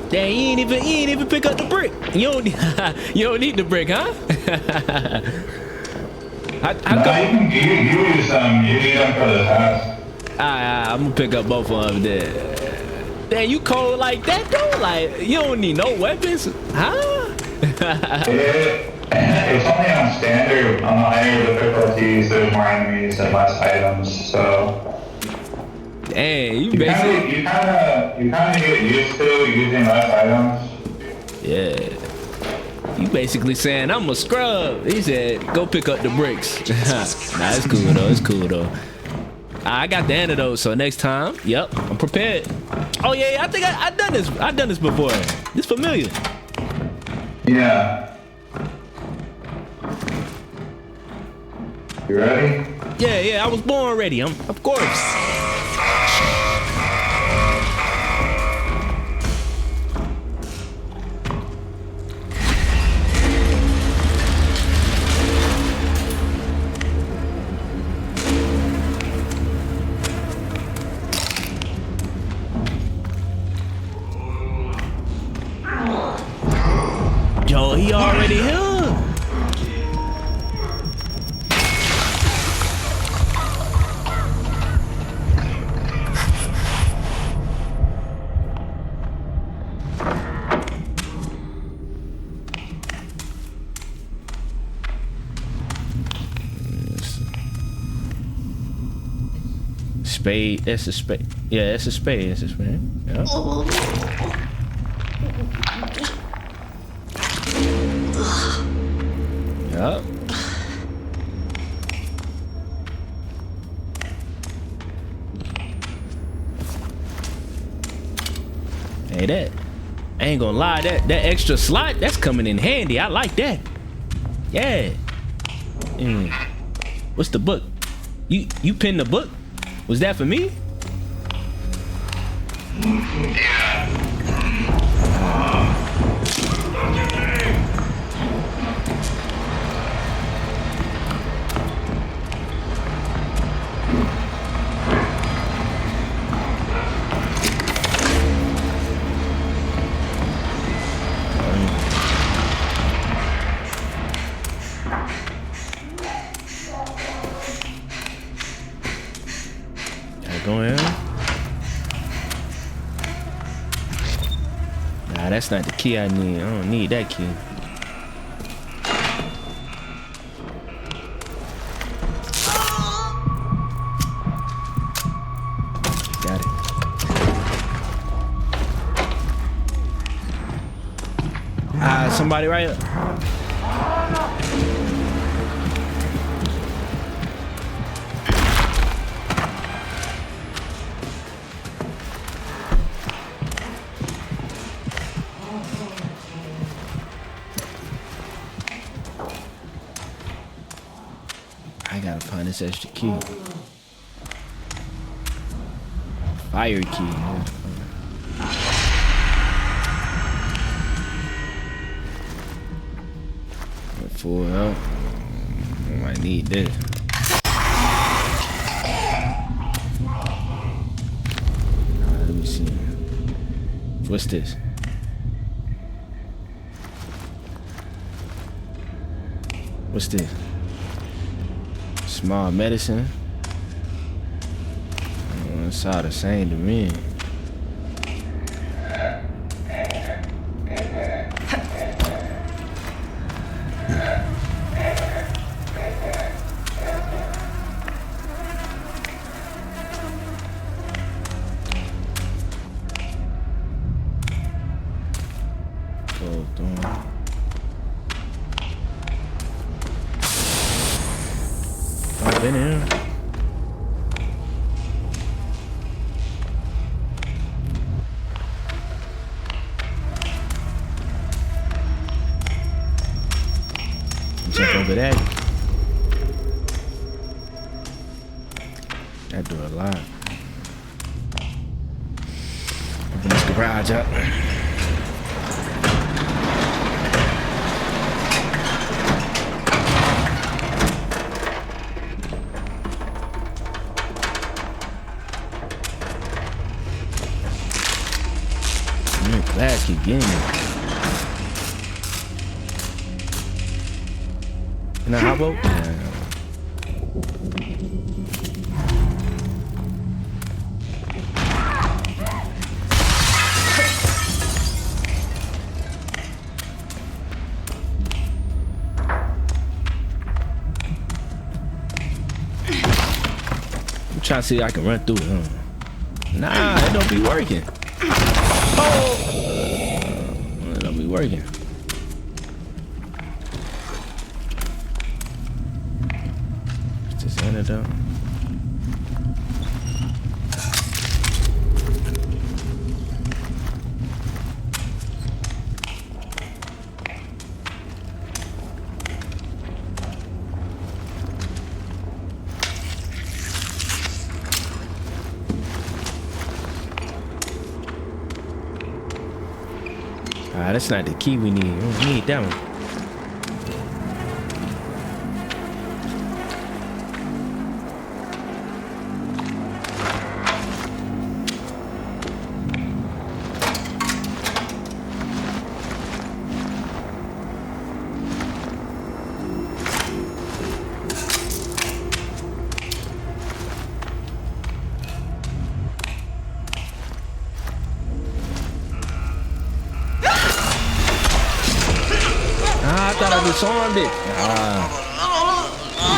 Dang, you ain't even pick up the brick. You don't you don't need the brick, huh? No, you need them for the task. I'm gonna pick up both of them then. Damn, you cold like that though? Like you don't need no weapons, huh? It's only on standard. On the higher difficulties, there's more enemies and less items. So Dang, you basically you kind of get used to using less items. Yeah. You basically saying I'm a scrub. He said, go pick up the bricks. Nah, it's cool though. It's cool though. I got the antidote, so next time, yep, I'm prepared. Oh yeah, I think I've done this. I've done this before. This familiar. Yeah. You ready? Yeah, I was born ready. Of course. Yo, he already here. Spade, that's a spade. Yeah, that's a spade. That's a spade. Yeah. Yup. Hey, that I ain't gonna lie, that extra slot, that's coming in handy. I like that. Yeah. What's the book? You pinned the book? Was that for me? Go in. Nah, that's not the key I need. I don't need that key. Got it. Somebody right up. I gotta find this extra key. Fire key. Full up. I might need this. Let me see. What's this? What's this? Small medicine. It's all the same to me. I've been here. Jump over that. That do a lot. Open this garage up. Blast keep getting me. Can I hop up? Yeah. I'm trying to see if I can run through it. Huh? Nah, it don't be working. Oh! It don't be working. Is this antidote? Ah, that's not the key we need. We need that one. I thought I disarmed it.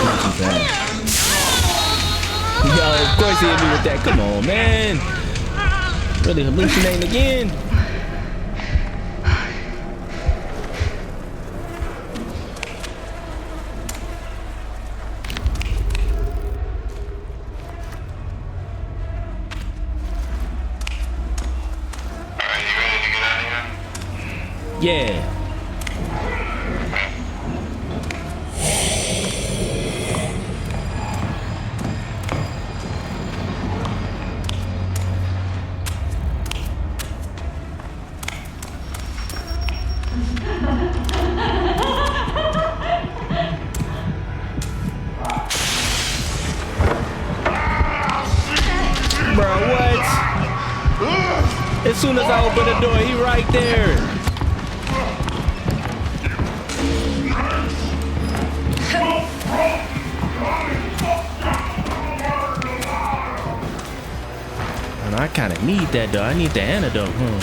Not too bad. Yo, of course he hit me with that. Come on, man. Really hallucinating again. Yeah. Bro, what? As soon as I open the door, he right there. And I kind of need that though. I need the antidote, huh?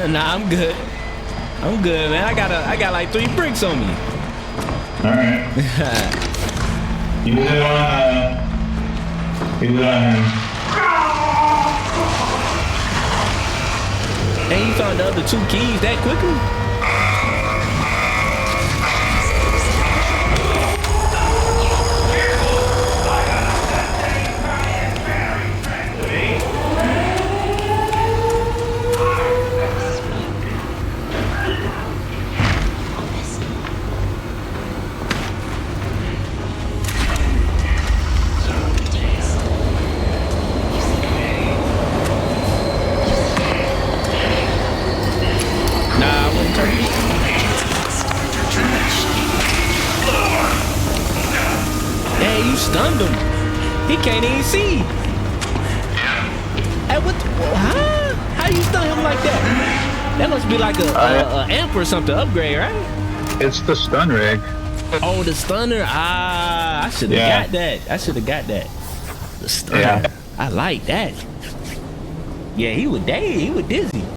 Nah, I'm good. I'm good, man. I got like 3 bricks on me. Alright. Use it on him. And you found the other 2 keys that quickly? Hey, you stunned him. He can't even see. Hey, what? Huh? How you stun him like that? That must be like a amp or something upgrade, right? It's the stun rig. Oh, the stunner. Ah, I should have got that. I should have got that. The stunner. Yeah. I like that. Yeah, he was dizzy.